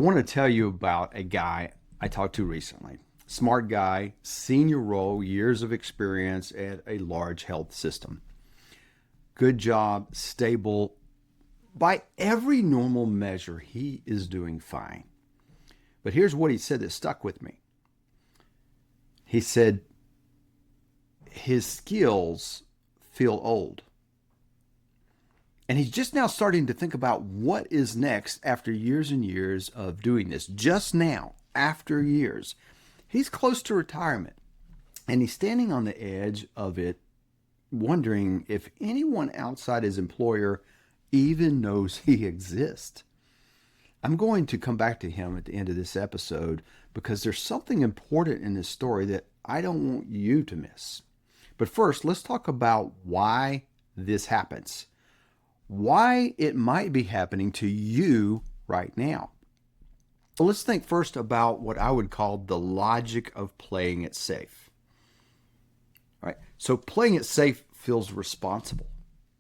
I want to tell you about a guy I talked to recently. Smart guy, senior role, years of experience at a large health system. Good job, stable. By every normal measure, he is doing fine. But here's what he said that stuck with me. He said his skills feel old. And he's just now starting to think about what is next after years and years of doing this. Just now, after years, he's close to retirement. And he's standing on the edge of it, wondering if anyone outside his employer even knows he exists. I'm going to come back to him at the end of this episode because there's something important in this story that I don't want you to miss. But first, let's talk about why this happens. Why it might be happening to you right now. So let's think first about what I would call the logic of playing it safe. Right? So playing it safe feels responsible,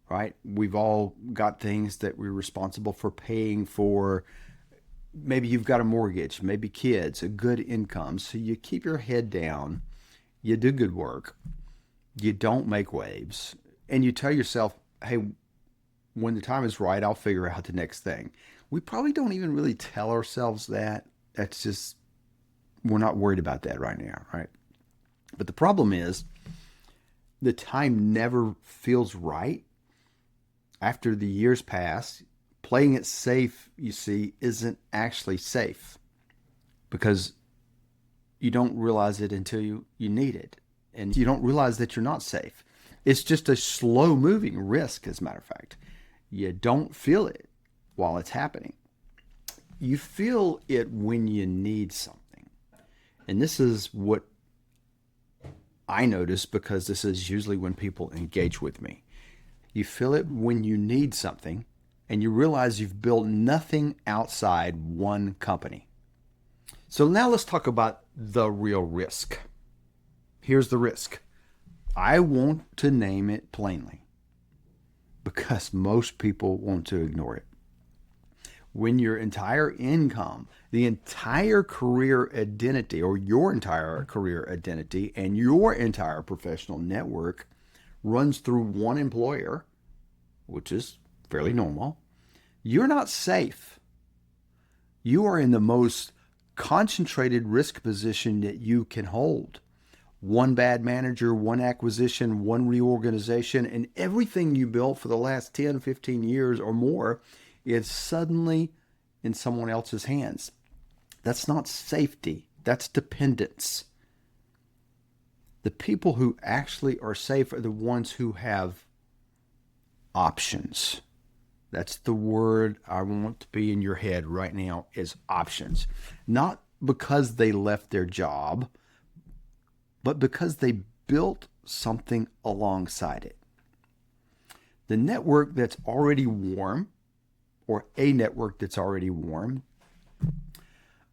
right? We've all got things that we're responsible for paying for. Maybe you've got a mortgage, maybe kids, a good income. So you keep your head down, you do good work, you don't make waves, and you tell yourself, hey, when the time is right, I'll figure out the next thing. We probably don't even really tell ourselves that. That's just, we're not worried about that right now, right? But the problem is, the time never feels right. After the years pass, playing it safe, you see, isn't actually safe because you don't realize it until you need it. And you don't realize that you're not safe. It's just a slow moving risk, as a matter of fact. You don't feel it while it's happening. You feel it when you need something. And this is what I notice because this is usually when people engage with me. You feel it when you need something and you realize you've built nothing outside one company. So now let's talk about the real risk. Here's the risk. I want to name it plainly because most people want to ignore it. When your entire income, the entire career identity, or your entire career identity and your entire professional network runs through one employer, which is fairly normal, you're not safe. You are in the most concentrated risk position that you can hold. One bad manager, one acquisition, one reorganization, and everything you built for the last 10, 15 years or more is suddenly in someone else's hands. That's not safety. That's dependence. The people who actually are safe are the ones who have options. That's the word I want to be in your head right now, is options. Not because they left their job, but because they built something alongside it. The network that's already warm, or a network that's already warm,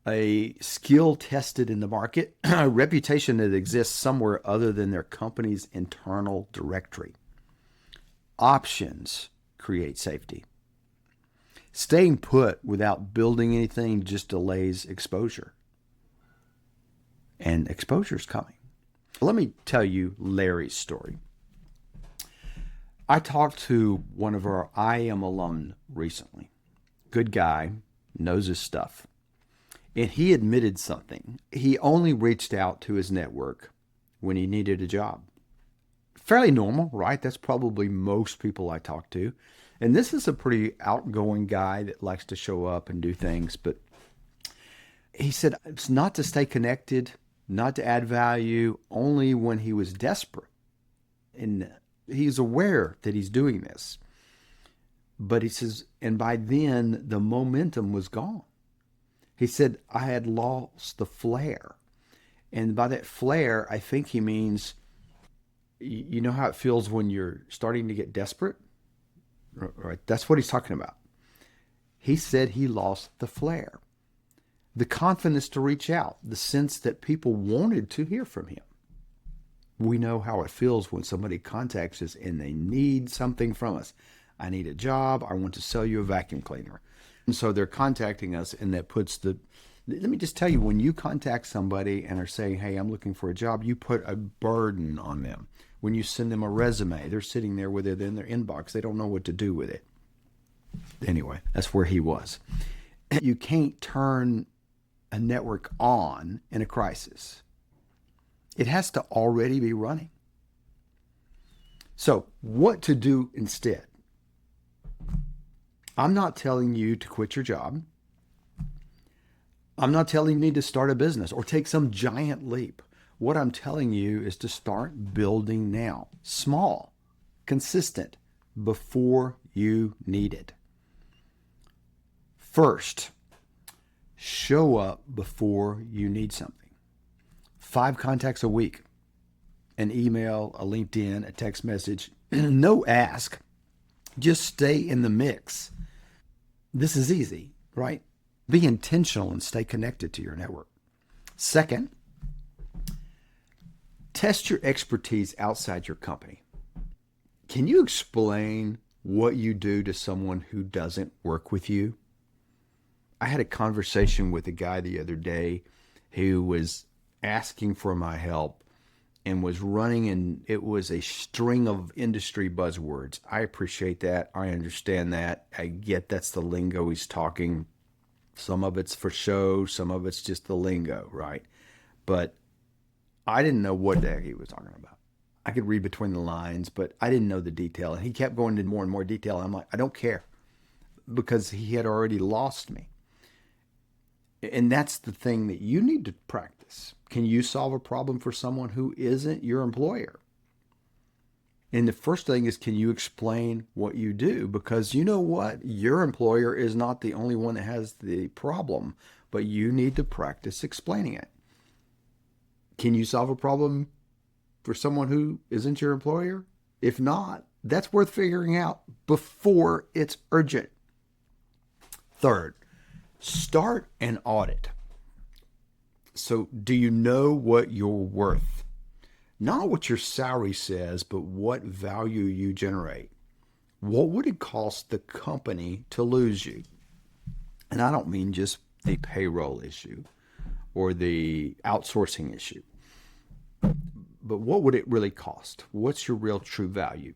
a skill tested in the market, a reputation that exists somewhere other than their company's internal directory. Options create safety. Staying put without building anything just delays exposure. And exposure is coming. Let me tell you Larry's story. I talked to one of our IM alum recently. Good guy, knows his stuff. And he admitted something. He only reached out to his network when he needed a job. Fairly normal, right? That's probably most people I talk to. And this is a pretty outgoing guy that likes to show up and do things. But he said it's not to stay connected, not to add value, only when he was desperate. And he's aware that he's doing this. But he says, and by then the momentum was gone. He said, I had lost the flair. And by that flair, I think he means, you know how it feels when you're starting to get desperate? Right? That's what he's talking about. He said he lost the flair. The confidence to reach out, the sense that people wanted to hear from him. We know how it feels when somebody contacts us and they need something from us. I need a job. I want to sell you a vacuum cleaner. And so they're contacting us, and that puts let me just tell you, when you contact somebody and are saying, hey, I'm looking for a job, you put a burden on them. When you send them a resume, they're sitting there with it in their inbox. They don't know what to do with it. Anyway, that's where he was. You can't turn a network on in a crisis. It has to already be running. So, what to do instead? I'm not telling you to quit your job. I'm not telling you to start a business or take some giant leap. What I'm telling you is to start building now. Small, consistent, before you need it. First, show up before you need something. 5 contacts a week. An email, a LinkedIn, a text message. No ask. Just stay in the mix. This is easy, right? Be intentional and stay connected to your network. Second, test your expertise outside your company. Can you explain what you do to someone who doesn't work with you? I had a conversation with a guy the other day who was asking for my help and was running, and it was a string of industry buzzwords. I appreciate that. I understand that. I get that's the lingo he's talking. Some of it's for show, some of it's just the lingo, right? But I didn't know what the heck he was talking about. I could read between the lines, but I didn't know the detail. And he kept going into more and more detail. I'm like, I don't care, because he had already lost me. And that's the thing that you need to practice. Can you solve a problem for someone who isn't your employer? And the first thing is, can you explain what you do? Because you know what? Your employer is not the only one that has the problem, but you need to practice explaining it. Can you solve a problem for someone who isn't your employer? If not, that's worth figuring out before it's urgent. Third, start an audit. So, do you know what you're worth? Not what your salary says, but what value you generate. What would it cost the company to lose you? And I don't mean just a payroll issue or the outsourcing issue, but what would it really cost? What's your real true value?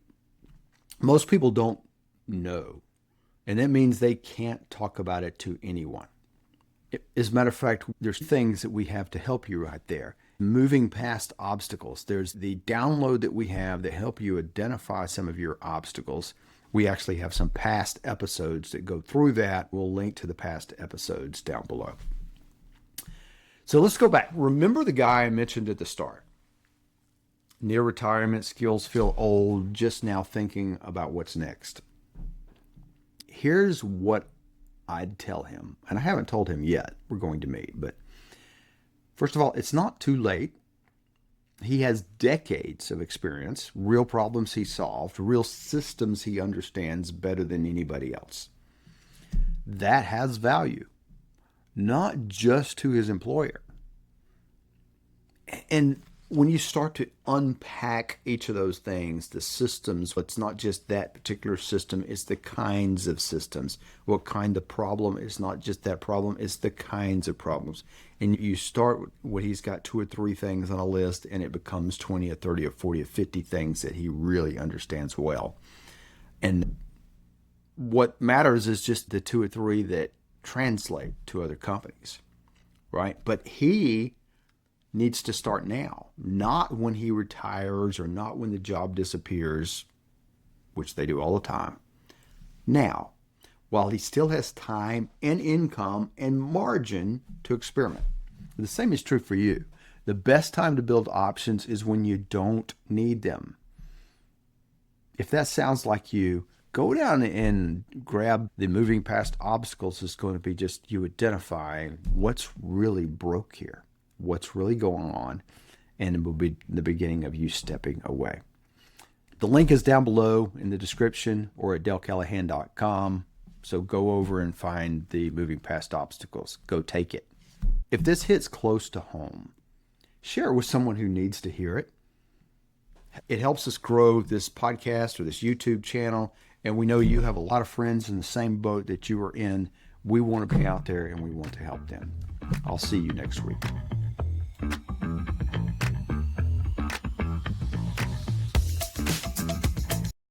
Most people don't know, and that means they can't talk about it to anyone. As a matter of fact, there's things that we have to help you right there. Moving past obstacles. There's the download that we have that help you identify some of your obstacles. We actually have some past episodes that go through that. We'll link to the past episodes down below. So let's go back. Remember the guy I mentioned at the start. Near retirement, skills feel old, just now thinking about what's next. Here's what I'd tell him, and I haven't told him yet. We're going to meet, but first of all, it's not too late. He has decades of experience, real problems he solved, real systems he understands better than anybody else. That has value, not just to his employer. And when you start to unpack each of those things, the systems, it's not just that particular system, it's the kinds of systems. What kind of problem is not just that problem, it's the kinds of problems. And you start with what he's got 2 or 3 things on a list, and it becomes 20 or 30 or 40 or 50 things that he really understands well. And what matters is just the 2 or 3 that translate to other companies, right? But he needs to start now, not when he retires or not when the job disappears, which they do all the time. Now, while he still has time and income and margin to experiment. The same is true for you. The best time to build options is when you don't need them. If that sounds like you, go down and grab the moving past obstacles. Is going to be just you identifying what's really broke here, what's really going on, and it will be the beginning of you stepping away. The link is down below in the description or at dalecallahan.com. So go over and find the moving past obstacles. Go take it. If this hits close to home, share it with someone who needs to hear it. It helps us grow this podcast or this YouTube channel. And we know you have a lot of friends in the same boat that you are in We want to be out there and we want to help them. I'll see you next week.